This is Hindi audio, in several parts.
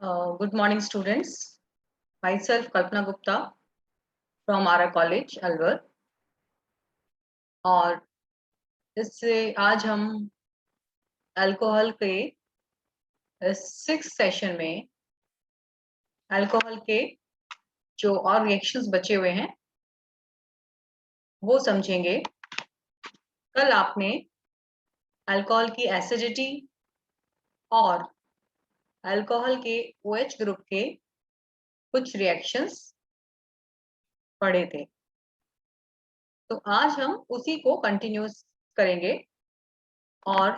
Good morning, students. Myself, Kalpana Gupta from Ara College, Alwar. और इससे आज हम अल्कोहल के 6th सेशन में अल्कोहल के जो और रिएक्शंस बचे हुए हैं वो समझेंगे। कल आपने अल्कोहल की एसिडिटी और अल्कोहल के OH ग्रुप के कुछ रिएक्शंस पढ़े थे, तो आज हम उसी को कंटिन्यूस करेंगे और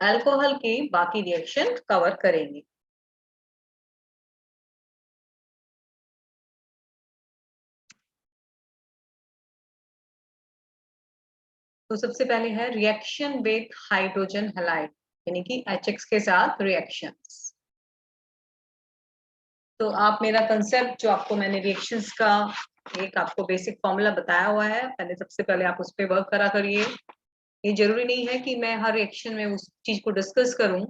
अल्कोहल के बाकी रिएक्शन कवर करेंगे। तो सबसे पहले है रिएक्शन विद हाइड्रोजन हैलाइड यानी कि HX के साथ रिएक्शंस। तो आप मेरा कंसेप्ट जो आपको मैंने रिएक्शंस का एक आपको बेसिक फॉर्मूला बताया हुआ है, पहले सबसे पहले आप उस पर वर्क करा करिए। ये जरूरी नहीं है कि मैं हर रिएक्शन में उस चीज को डिस्कस करूं,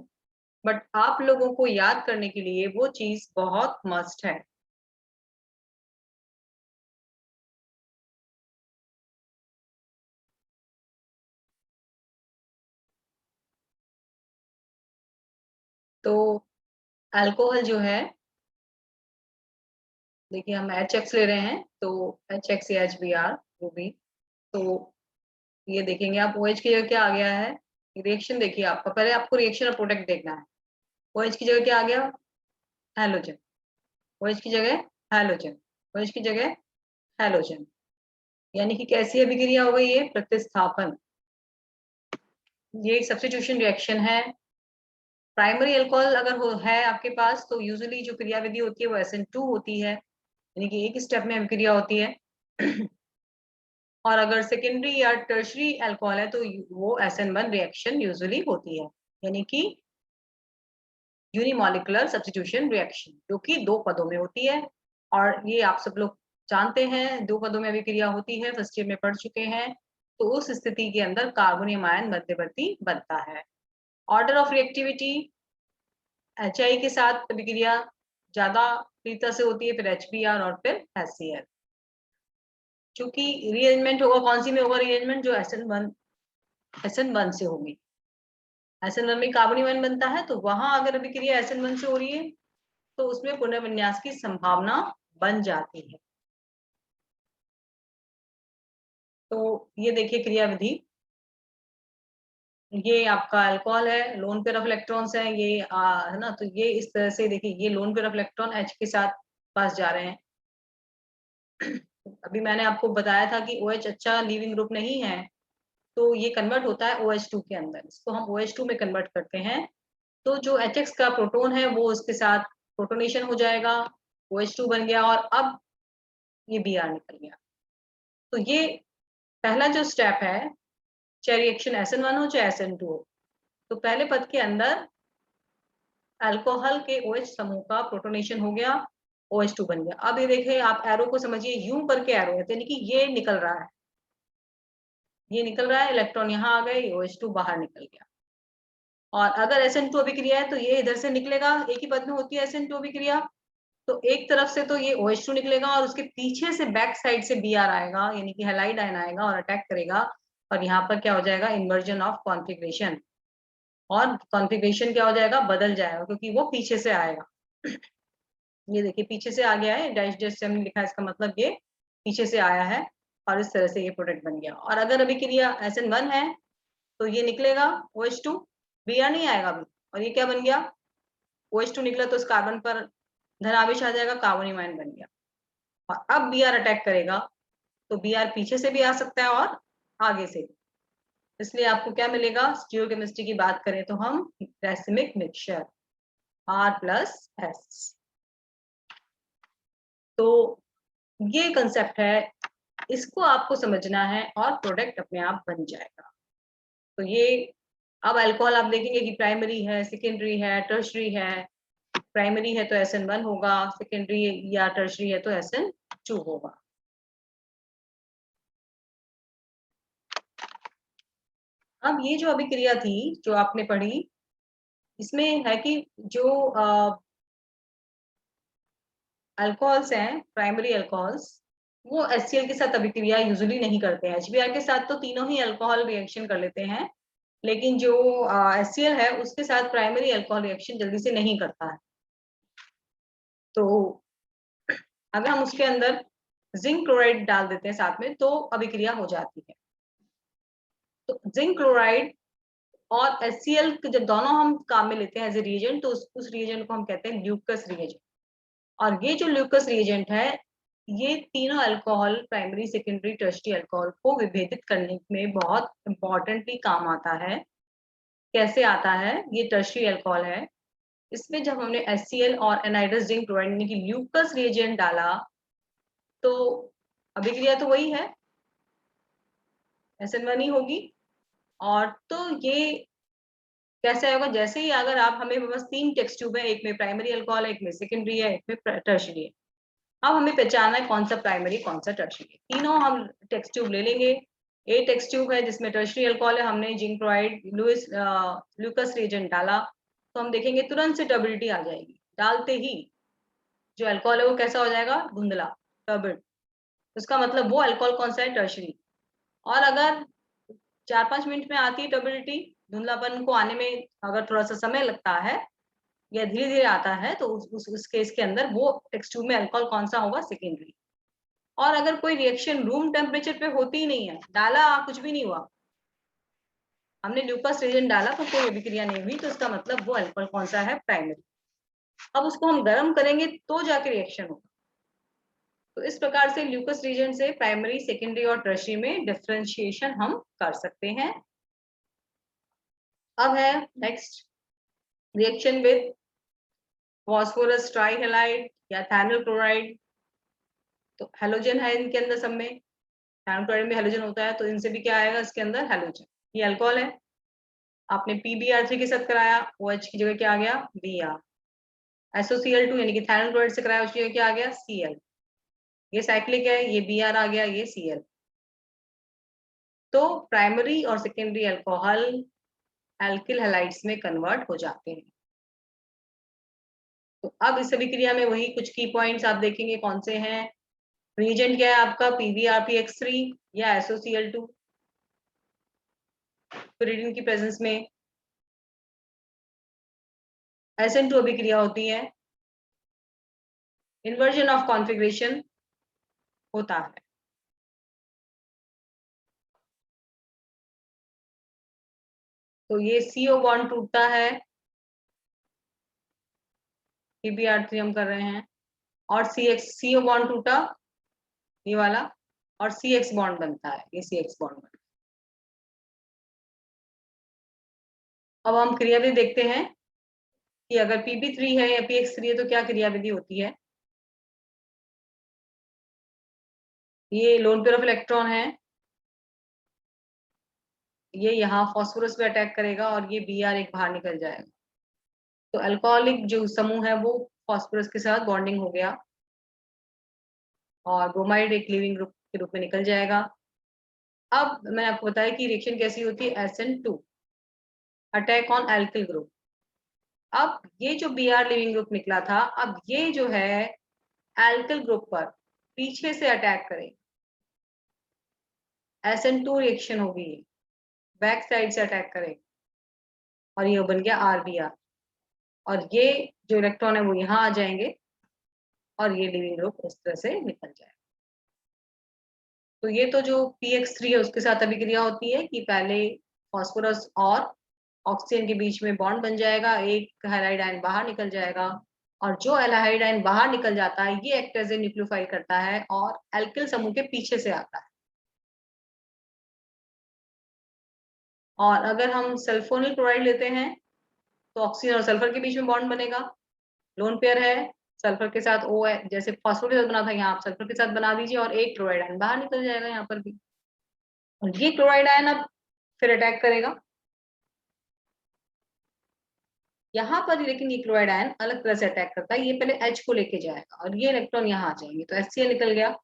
बट आप लोगों को याद करने के लिए वो चीज बहुत मस्ट है। तो अल्कोहल जो है, देखिए हम HX ले रहे हैं, तो HX या HBr वो भी, तो ये देखेंगे आप OH की जगह क्या आ गया है। रिएक्शन देखिए आपका, पहले आपको रिएक्शन और प्रोडक्ट देखना है। OH की जगह क्या आ गया, हैलोजन। OH की जगह हैलोजन, OH की जगह हैलोजन, यानी कि कैसी अभिक्रिया हो गई, ये प्रतिस्थापन। ये एक सब्स्टिट्यूशन रिएक्शन है। प्राइमरी अल्कोहल अगर है आपके पास, तो यूजुअली जो क्रियाविधि होती है वो SN2 होती है, यानी कि एक स्टेप में अभिक्रिया होती है। और अगर सेकेंडरी या टर्शरी अल्कोहल है तो वो SN1 रिएक्शन यूजुअली होती है, यानी कि यूनिमॉलिकुलर सब्स्टिट्यूशन रिएक्शन, जो कि 2 पदों में होती है। और ये आप सब लोग जानते हैं 2 पदों में अभिक्रिया होती है, फर्स्ट ईयर में पढ़ चुके हैं। तो उस स्थिति के अंदर कार्बोनियम आयन मध्यवर्ती बनता है। ऑर्डर ऑफ रिएक्टिविटी, HI के साथ अभिक्रिया ज्यादा तीव्रता से होती है, फिर HBr और फिर HCl। चूंकि रीअरेंजमेंट होगा, कौन सी में होगा रीअरेंजमेंट, जो SN1 से होगी। SN1 में कार्बोनियम आयन बनता है, तो वहां अगर अभिक्रिया SN1 से हो रही है तो उसमें पुनर्विन्यास की संभावना बन जाती है। तो ये देखिए क्रियाविधि, ये आपका अल्कोहल है, लोन पेयर ऑफ इलेक्ट्रॉन्स है ये है ना। तो ये इस तरह से देखिए, ये lone pair of electron H के साथ पास जा रहे हैं। अभी मैंने आपको बताया था कि OH अच्छा लीविंग ग्रुप नहीं है, तो ये कन्वर्ट होता है OH2 के अंदर, इसको हम OH2 में कन्वर्ट करते हैं। तो जो HX का प्रोटोन है वो उसके साथ प्रोटोनेशन हो जाएगा, OH2 बन गया, और अब ये Br निकल गया। तो ये पहला जो स्टेप है, चाहे रिएक्शन SN1 हो चाहे SN2 हो, तो पहले पद के अंदर अल्कोहल के OH समूह का प्रोटोनेशन हो गया, OH2 बन गया। अब ये देखिए, आप एरो को समझिए, यूं करके एरो है, यानी कि ये निकल रहा है, ये निकल रहा है, इलेक्ट्रॉन यहाँ आ गए, OH2 बाहर निकल गया। और अगर SN2 अभिक्रिया है तो ये इधर से निकलेगा, एक ही पद में होती है SN2 अभिक्रिया, तो एक तरफ से तो ये OH2 निकलेगा और उसके पीछे से बैक साइड से Br आएगा, यानी कि हैलाइड आयन आएगा और अटैक करेगा, और यहाँ पर क्या हो जाएगा, इन्वर्जन ऑफ कॉन्फिगरेशन। और कॉन्फ़िगरेशन क्या हो जाएगा, बदल जाएगा, क्योंकि वो पीछे से आएगा। ये देखिए पीछे से आ गया है, डैश डैश से हमने लिखा है, इसका मतलब ये पीछे से आया है, और इस तरह से ये प्रोडक्ट बन गया। और अगर अभिक्रिया SN1 है तो ये निकलेगा OH2, Br नहीं आएगा अभी, और ये क्या बन गया, OH2 निकला तो इस कार्बन पर धन आवेश आ जाएगा, कार्बोनियम आयन बन गया। और अब Br अटैक करेगा, तो Br पीछे से भी आ सकता है और आगे से भी। इसलिए आपको क्या मिलेगा, स्टीरियोकेमिस्ट्री की बात करें तो हम रैसिमिक मिक्सचर R+S। तो ये कंसेप्ट है, इसको आपको समझना है और प्रोडक्ट अपने आप बन जाएगा। तो ये अब अल्कोहल आप देखेंगे कि प्राइमरी है, सेकेंडरी है, टर्शरी है। प्राइमरी है तो SN1 होगा, सेकेंडरी या टर्शरी है तो SN2 होगा। अब ये जो अभिक्रिया थी जो आपने पढ़ी, इसमें है कि जो अल्कोहल्स हैं, प्राइमरी अल्कोहल्स, वो HCl के साथ अभिक्रिया यूजुअली नहीं करते हैं। HBr के साथ तो तीनों ही अल्कोहल रिएक्शन कर लेते हैं, लेकिन जो HCl है उसके साथ प्राइमरी अल्कोहल रिएक्शन जल्दी से नहीं करता है। तो अगर हम उसके अंदर जिंक क्लोराइड डाल देते हैं साथ में, तो अभिक्रिया हो जाती है। तो जिंक क्लोराइड और HCl जब दोनों हम काम में लेते हैं एज ए रिएजेंट, तो उस रिएजेंट को हम कहते हैं ल्यूकस रिएजेंट। और ये जो ल्यूकस रिएजेंट है, ये तीनों alcohol, primary, secondary, tertiary alcohol को विभेदित करने में बहुत इंपॉर्टेंटली काम आता है। कैसे आता है? ये टर्शियरी अल्कोहल है, इसमें जब हमने HCl और एनाइड्रस जिंक क्लोराइड यानी कि ल्यूकस रिएजेंट डाला, तो अभिक्रिया तो वही है, SN1 ही होगी। और तो ये कैसे होगा? जैसे ही अगर आप, हमें बस 3 टेस्ट ट्यूब है, एक में प्राइमरी अल्कोहल है, एक में सेकेंडरी है, एक में टर्शियरी है। अब हमें पहचानना है कौन सा प्राइमरी, कौन सा टर्शियरी। तीनों हम टेस्ट ट्यूब ले लेंगे। ए टेस्ट ट्यूब है जिसमें टर्शियरी अल्कोहल है, हमने जिंक क्लोराइड ल्यूकस रिएजेंट डाला, तो हम देखेंगे तुरंत से टर्बिडिटी आ जाएगी। डालते ही जो अल्कोहल है वो कैसा हो जाएगा? धुंधला, टर्बिड। उसका मतलब वो अल्कोहल कौन सा है? टर्शियरी। और अगर 4-5 मिनट में आती है टर्बिडिटी, धुंधलापन को आने में अगर थोड़ा सा समय लगता है या धीरे धीरे आता है, तो उस केस के अंदर वो टेस्ट ट्यूब में अल्कोहल कौन सा होगा? सेकेंडरी। और अगर कोई रिएक्शन रूम टेम्परेचर पे होती ही नहीं है, डाला कुछ भी नहीं हुआ, हमने ल्यूकस रिएजेंट डाला तो कोई अभिक्रिया नहीं हुई, तो इसका मतलब वो अल्कोहल कौन सा है? प्राइमरी। अब उसको हम गर्म करेंगे तो जाके रिएक्शन होगा। तो इस प्रकार से ल्यूकस रिएजेंट से प्राइमरी, सेकेंडरी और टर्शियरी में डिफरेंशिएशन हम कर सकते हैं। अब है next reaction with phosphorus trihalide या थैनल क्लोराइड। तो हेलोजन है इनके अंदर सब में, थैनल क्लोराइड में हेलोजन होता है, तो इनसे भी क्या आएगा? इसके अंदर हेलोजन। ये अल्कोहल है, आपने PbR3 के साथ कराया, OH की जगह क्या आ गया? Br। SOCl2 यानी कि थैनल क्लोराइड से कराया, उसकी जगह क्या आ गया? Cl। ये साइक्लिक है, ये Br आ गया, ये Cl। तो प्राइमरी और सेकेंडरी अल्कोहल एल्किल हैलाइड्स में कन्वर्ट हो जाते हैं। तो अब इस अभिक्रिया में वही कुछ की पॉइंट्स आप देखेंगे कौन से हैं। रिएजेंट क्या है आपका? PbRpX3 या SOCl2 pyridine की प्रेजेंस में। SN2 अभिक्रिया होती है, इन्वर्जन ऑफ कॉन्फ़िगरेशन होता है। तो ये CO बॉन्ड टूटता है, PbR3 हम कर रहे हैं, और CO बॉन्ड टूटा, ये वाला, और CX बॉन्ड बनता है, ये CX बॉन्ड बनता है। अब हम क्रियाविधि देखते हैं कि अगर Pp3 है या PX3 है तो क्या क्रियाविधि होती है। ये लोन पेयर ऑफ इलेक्ट्रॉन है, ये यहाँ फास्फोरस पे अटैक करेगा और ये Br एक बाहर निकल जाएगा। तो अल्कोहलिक जो समूह है वो फास्फोरस के साथ बॉन्डिंग हो गया और ब्रोमाइड एक लिविंग ग्रुप के रूप में निकल जाएगा। अब मैंने आपको बताया कि रिएक्शन कैसी होती है, SN2 attack on alkyl group. अब ये जो Br लिविंग ग्रुप निकला था, अब ये जो है एल्किल ग्रुप पर पीछे से अटैक करेगा, SN2 रिएक्शन होगी, बैक साइड से अटैक करेगा और ये बन गया RBr। और ये जो इलेक्ट्रॉन है वो यहाँ आ जाएंगे और ये लिविंग ग्रुप इस तरह से निकल जाएगा। तो ये तो जो PX3 है उसके साथ अभिक्रिया होती है कि पहले फास्फोरस और ऑक्सीजन के बीच में बॉन्ड बन जाएगा, एक हैलाइड आयन बाहर निकल जाएगा, और जो हैलाइड आयन बाहर निकल जाता है ये एक्ट एज ए न्यूक्लियोफाइल करता है और एल्किल समूह के पीछे से आता है। और अगर हम सल्फोनिल क्लोराइड लेते हैं तो ऑक्सीजन और सल्फर के बीच में बॉन्ड बनेगा, लोन पेयर है, सल्फर के साथ O है, जैसे फास्फोरस के साथ बना था यहाँ आप सल्फर के साथ बना दीजिए और एक क्लोराइड आयन बाहर निकल जाएगा यहाँ पर भी। और ये क्लोराइड आयन अब फिर अटैक करेगा यहाँ पर, लेकिन ये क्लोराइड आयन अलग तरह से अटैक करता है, ये पहले H को लेके जाएगा और ये इलेक्ट्रॉन यहाँ आ जाएंगे, तो HCl निकल गया।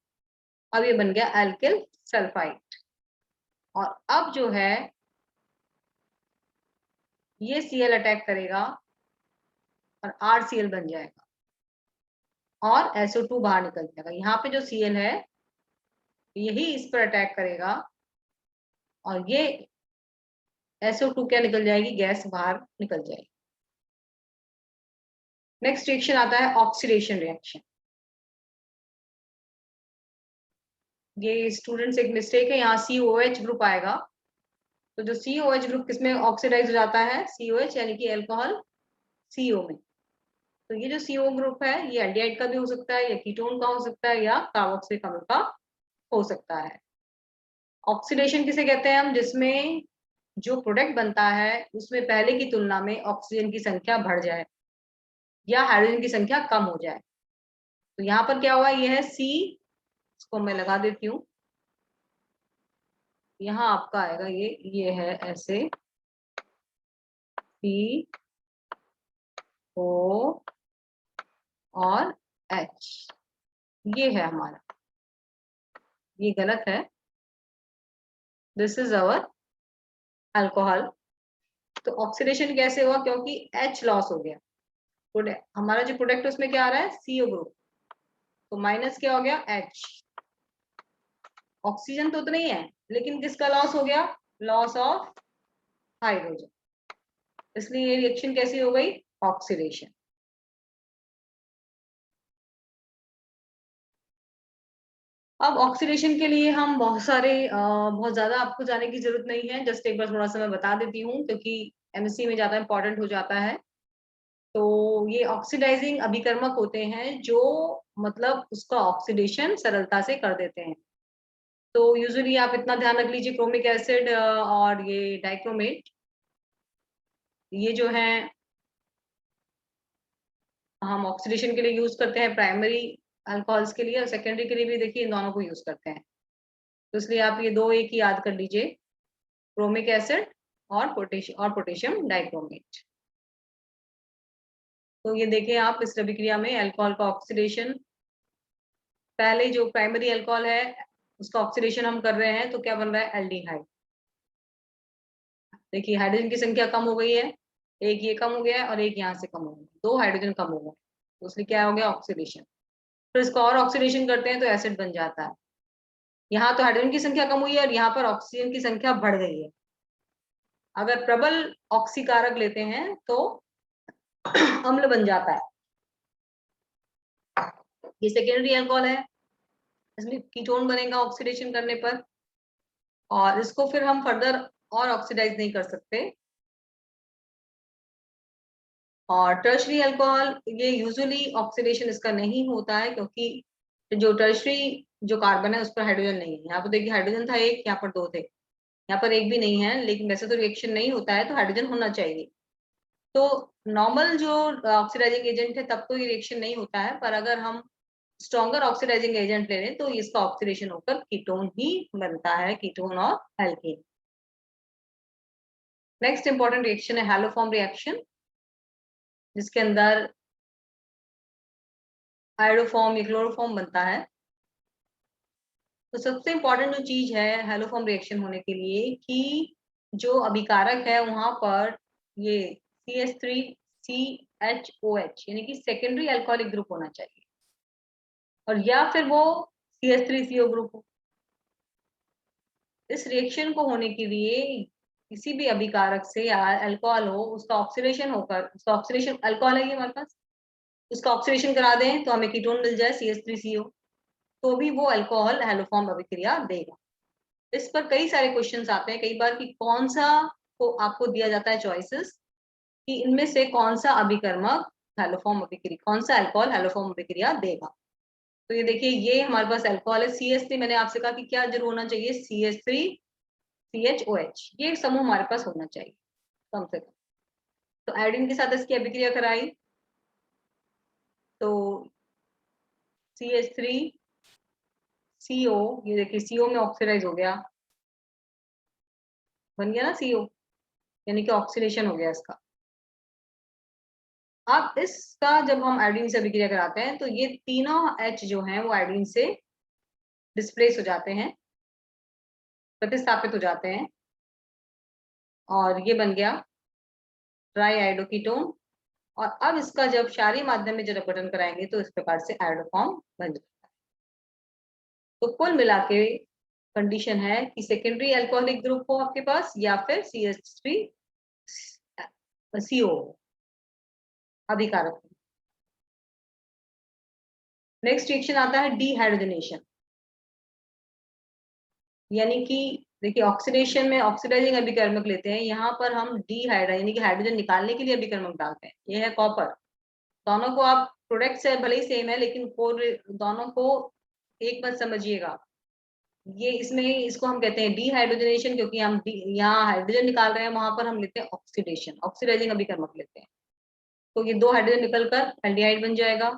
अब ये बन गया एल्किल सल्फाइड। और अब जो है ये Cl अटैक करेगा और RCl बन जाएगा और SO2 बाहर निकल जाएगा। यहाँ पे जो Cl है यही इस पर अटैक करेगा और ये SO2 क्या निकल जाएगी, गैस बाहर निकल जाएगी। नेक्स्ट रिएक्शन आता है ऑक्सीडेशन रिएक्शन। ये स्टूडेंट्स एक मिस्टेक है, यहाँ COH ग्रुप आएगा। तो जो COH ग्रुप किसमें ऑक्सीडाइज हो जाता है, COH यानी कि अल्कोहल CO में। तो ये जो CO ग्रुप है ये एल्डिहाइड का भी हो सकता है, या कीटोन का हो सकता है, या कार्बोक्सिलिक अम्ल का हो सकता है। ऑक्सीडेशन किसे कहते हैं हम, जिसमें जो प्रोडक्ट बनता है उसमें पहले की तुलना में ऑक्सीजन की संख्या बढ़ जाए या हाइड्रोजन की संख्या कम हो जाए। तो यहाँ पर क्या हुआ, ये है C, इसको मैं लगा देती हूँ। यहाँ आपका आएगा ये है ऐसे CO और H, ये है हमारा, ये गलत है, दिस इज अवर अल्कोहल। तो ऑक्सीडेशन कैसे हुआ, क्योंकि H लॉस हो गया। हमारा जो प्रोडक्ट उसमें क्या आ रहा है, CO ग्रुप, तो माइनस क्या हो गया, H। ऑक्सीजन तो उतना ही है, लेकिन किसका लॉस हो गया, लॉस ऑफ हाइड्रोजन, इसलिए ये रिएक्शन कैसी हो गई, ऑक्सीडेशन। अब ऑक्सीडेशन के लिए हम बहुत ज्यादा आपको जाने की जरूरत नहीं है, जस्ट एक बार थोड़ा सा मैं बता देती हूँ, क्योंकि MSc में ज्यादा इंपॉर्टेंट हो जाता है। तो ये ऑक्सीडाइजिंग अभिकर्मक होते हैं जो मतलब उसका ऑक्सीडेशन सरलता से कर देते हैं। तो यूजुअली आप इतना ध्यान रख लीजिए, क्रोमिक एसिड और ये डाइक्रोमेट, ये जो है हम ऑक्सीडेशन के लिए यूज करते हैं प्राइमरी अल्कोहल्स के लिए, और सेकेंडरी के लिए भी देखिए इन दोनों को यूज करते हैं। तो इसलिए आप ये दो एक ही याद कर लीजिए, क्रोमिक एसिड और पोटेशियम डाइक्रोमेट। तो ये देखें आप, इस अभिक्रिया में अल्कोहल का ऑक्सीडेशन, पहले जो प्राइमरी अल्कोहल है उसका ऑक्सीडेशन हम कर रहे हैं, तो क्या बन रहा है, एल्डिहाइड। देखिए हाइड्रोजन की संख्या कम हो गई है, एक ये कम हो गया है और एक यहाँ से कम हो गया, दो हाइड्रोजन कम हो गए, तो इसलिए क्या हो गया, ऑक्सीडेशन। फिर इसको और ऑक्सीडेशन करते हैं तो एसिड बन जाता है। यहाँ तो हाइड्रोजन की संख्या कम हुई है और यहाँ पर ऑक्सीजन की संख्या बढ़ गई है। अगर प्रबल ऑक्सीकारक लेते हैं तो अम्ल बन जाता है। ये सेकेंडरी अल्कोहल है, इसमें कीटोन बनेगा ऑक्सीडेशन करने पर, और इसको फिर हम फर्दर और ऑक्सीडाइज नहीं कर सकते। और टर्शरी अल्कोहल, ये यूजुअली ऑक्सीडेशन इसका नहीं होता है, क्योंकि जो टर्शरी जो कार्बन है उस पर हाइड्रोजन नहीं है। यहाँ पर देखिए हाइड्रोजन था एक, यहाँ पर दो थे, यहाँ पर एक भी नहीं है, लेकिन वैसे तो रिएक्शन नहीं होता है तो हाइड्रोजन होना चाहिए। तो नॉर्मल जो ऑक्सीडाइजिंग एजेंट है तब तो ये रिएक्शन नहीं होता है, पर अगर हम स्ट्रॉन्गर ऑक्सीडाइजिंग एजेंट ले लें तो इसका ऑक्सीडेशन होकर कीटोन ही बनता है, कीटोन और एल्केन। नेक्स्ट इंपॉर्टेंट रिएक्शन है हैलोफॉर्म रिएक्शन, जिसके अंदर हाइड्रोफॉर्म या क्लोरोफॉर्म बनता है। तो सबसे इंपॉर्टेंट जो चीज है हैलोफॉर्म रिएक्शन होने के लिए, कि जो अभिकारक है वहां पर ये CH3CHOH यानी कि सेकेंडरी अल्कोहलिक ग्रुप होना चाहिए, और या फिर वो CH3CO ग्रुप हो। इस रिएक्शन को होने के लिए किसी भी अभिकारक से या अल्कोहल हो, उसका ऑक्सीडेशन होकर, उसका ऑक्सीडेशन अल्कोहल है ये हमारे पास, उसका ऑक्सीडेशन करा दें तो हमें कीटोन मिल जाए CH3CO, तो भी वो अल्कोहल हैलोफॉर्म अभिक्रिया देगा। इस पर कई सारे क्वेश्चंस आते हैं कई बार, कि कौन सा को आपको दिया जाता है चॉइसेस, कि इनमें से कौन सा अभिकर्मक हैलोफॉर्म अभिक्रिया, कौन सा अल्कोहल हैलोफॉर्म अभिक्रिया देगा। तो ये देखिए ये हमारे पास अल्कोहल है CH3, मैंने आपसे कहा कि क्या जरूर होना चाहिए, CH3CHOH, ये समूह हमारे पास होना चाहिए कम से कम। तो आयोडीन के साथ इसकी अभिक्रिया कराई तो CH3CO, ये देखिए CO में ऑक्सीडाइज हो गया, बन गया ना CO, यानी कि ऑक्सीडेशन हो गया इसका। अब इसका जब हम आयोडीन से अभिक्रिया कराते हैं तो ये तीनों H जो हैं वो आयोडीन से डिस्प्लेस हो जाते हैं, प्रतिस्थापित हो जाते हैं, और ये बन गया ट्राई आयोडो कीटोन, और अब इसका जब क्षारीय माध्यम में जब अपघटन कराएंगे तो इस प्रकार से आयोडोफॉर्म बन जाता है। तो कुल मिला के कंडीशन है कि सेकेंडरी अल्कोहलिक ग्रुप हो आपके पास या फिर CH3CO अभिकारक। नेक्स्ट रिएक्शन आता है डीहाइड्रोजनेशन, यानी कि देखिए ऑक्सीडेशन में ऑक्सीडाइजिंग अभिकर्मक लेते हैं, यहाँ पर हम डीहाइड्रा यानी कि हाइड्रोजन निकालने के लिए अभिकर्मक डालते हैं। ये है कॉपर। दोनों को आप प्रोडक्ट से भले ही सेम है लेकिन कोर दोनों को एक मत समझिएगा। ये इसमें इसको हम कहते हैं डीहाइड्रोजनेशन, क्योंकि हम यहाँ हाइड्रोजन निकाल रहे हैं, वहां पर हम लेते हैं ऑक्सीडेशन, ऑक्सीडाइजिंग अभिकर्मक लेते हैं। तो ये 2 हाइड्रोजन निकलकर एल्डिहाइड बन जाएगा।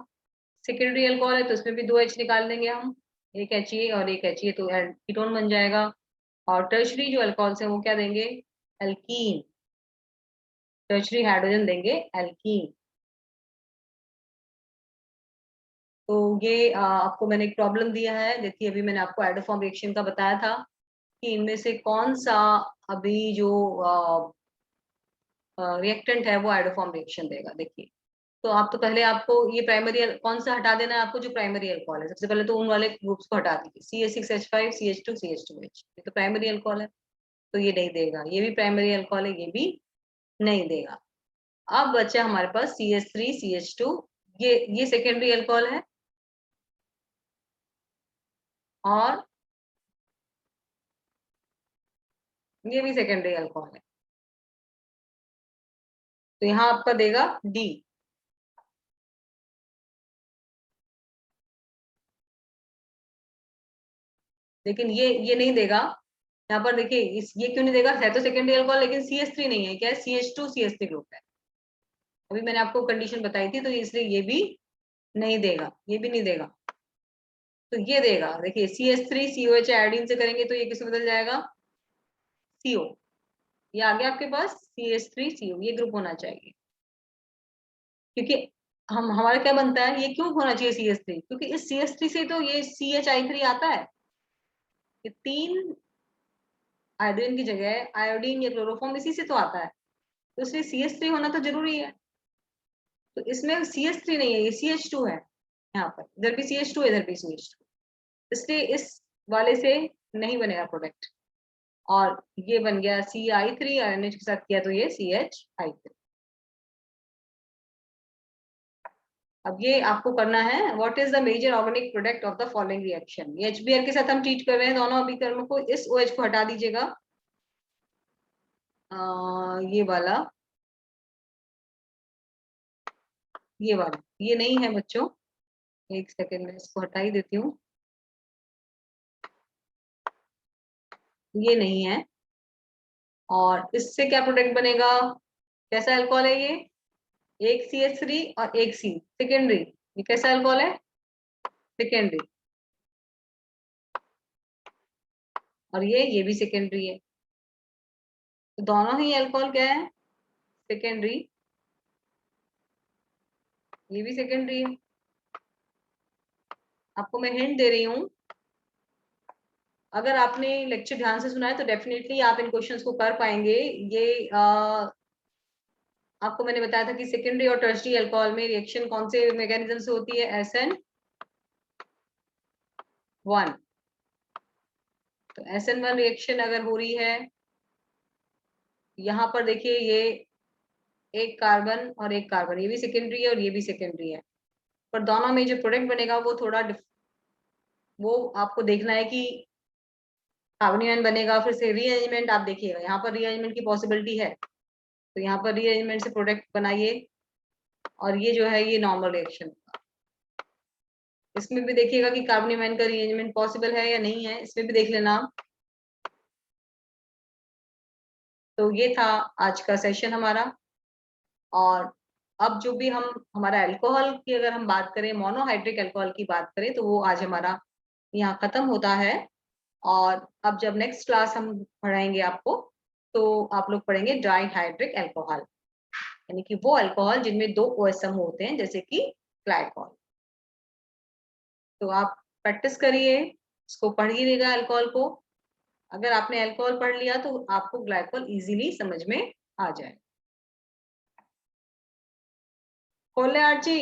सेकेंडरी अल्कोहल है तो इसमें भी 2 H निकाल देंगे हम, एक HA और एक HA, तो कीटोन बन जाएगा। और टर्शरी जो अल्कोहल्स है वो क्या देंगे, एल्कीन, टर्शरी हाइड्रोजन देंगे एल्कीन। तो ये आपको मैंने एक प्रॉब्लम दिया है। देखिए अभी मैंने आपको आयोडोफॉर्म रिएक्शन का बताया था कि इनमें से कौन सा अभी जो रिएक्टेंट है वो आयोडोफॉर्म रिएक्शन देगा। देखिए तो आप तो पहले आपको ये प्राइमरी कौन सा हटा देना है आपको, जो प्राइमरी अल्कोहल है। सबसे पहले तो उन वाले ग्रुप्स को हटा दीजिए, CH6H5 CH2 CH2H, ये तो प्राइमरी अल्कोहल है तो ये नहीं देगा। ये भी प्राइमरी अल्कोहल है, ये भी नहीं देगा। अब बचा हमारे पास CH3 CH2, ये सेकेंडरी अल्कोहल है और ये भी सेकेंडरी अल्कोहल है, तो यहाँ आपका देगा डी। लेकिन ये नहीं देगा। यहाँ पर देखिए ये क्यों नहीं देगा, है तो सेकेंडरी अल्कोहल लेकिन CH3 नहीं है, क्या है, CH2 CH3 ग्रुप है। अभी मैंने आपको कंडीशन बताई थी तो इसलिए ये भी नहीं देगा, ये भी नहीं देगा। तो ये देगा, देखिए CH3COH आयोडीन से करेंगे तो ये किस बदल जाएगा, CO। ये आ गया आपके पास CH3CO, ये ग्रुप होना चाहिए। क्योंकि हम हमारा क्या बनता है, ये क्यों होना चाहिए CH3, क्योंकि इस CH3 से तो ये CHI3 आता है। ये 3 आयोडीन की जगह आयोडीन या क्लोरोफॉर्म इसी से तो आता है, तो इसलिए CH3 होना तो जरूरी है। तो इसमें CH3 नहीं है, ये CH2 है। यहाँ पर इधर भी CH2 है, इधर भी CH2, इसलिए इस वाले से नहीं बनेगा प्रोडक्ट। और ये बन गया CI3 और NH के साथ किया तो ये CHI3। अब ये आपको करना है, what is the major organic product of the following reaction. ये HBr के साथ हम ट्रीट कर रहे हैं दोनों अभिकर्मों को। इस OH को हटा दीजिएगा, ये वाला, ये वाला ये नहीं है बच्चों, एक सेकेंड में इसको हटा ही देती हूँ, ये नहीं है। और इससे क्या प्रोडक्ट बनेगा, कैसा अल्कोहल है ये, एक CH3 और एक C, सेकेंडरी। ये कैसा अल्कोहल है, सेकेंडरी। और ये भी सेकेंडरी है, तो दोनों ही अल्कोहल क्या है, सेकेंडरी। ये भी सेकेंडरी है। आपको मैं हिंट दे रही हूँ, अगर आपने लेक्चर ध्यान से सुना है तो डेफिनेटली आप इन क्वेश्चंस को कर पाएंगे। ये आपको मैंने बताया था कि सेकेंडरी और टर्शरी अल्कोहल में रिएक्शन कौन से मैकेनिज्म से होती है, SN1। तो SN1 रिएक्शन अगर हो रही है, यहाँ पर देखिए ये एक कार्बन और एक कार्बन, ये भी सेकेंडरी है और ये भी सेकेंडरी है, पर दोनों में जो प्रोडक्ट बनेगा वो थोड़ा वो आपको देखना है कि कार्बन आयन बनेगा, फिर से रीअरेंजमेंट आप देखिएगा, यहाँ पर रीअरेंजमेंट की पॉसिबिलिटी है, तो यहाँ पर रीअरेंजमेंट से प्रोडक्ट बनाइए। और ये जो है ये नॉर्मल रिएक्शन, इसमें भी देखिएगा कि कार्बन आयन का रीअरेंजमेंट पॉसिबल है या नहीं है, इसमें भी देख लेना आप। तो ये था आज का सेशन हमारा। और अब जो भी हम हमारा अल्कोहल की अगर हम बात करें, मोनोहाइड्रिक अल्कोहल की बात करें, तो वो आज हमारा यहाँ खत्म होता है। और अब जब नेक्स्ट क्लास हम पढ़ाएंगे आपको, तो आप लोग पढ़ेंगे डाई हाइड्रिक अल्कोहल, यानी कि वो अल्कोहल जिनमें 2 OH समूह होते हैं, जैसे कि ग्लाइकॉल। तो आप प्रैक्टिस करिए, इसको पढ़िएगा अल्कोहल को। अगर आपने अल्कोहल पढ़ लिया तो आपको ग्लाइकॉल इजीली समझ में आ जाए। खोल ले आरजी।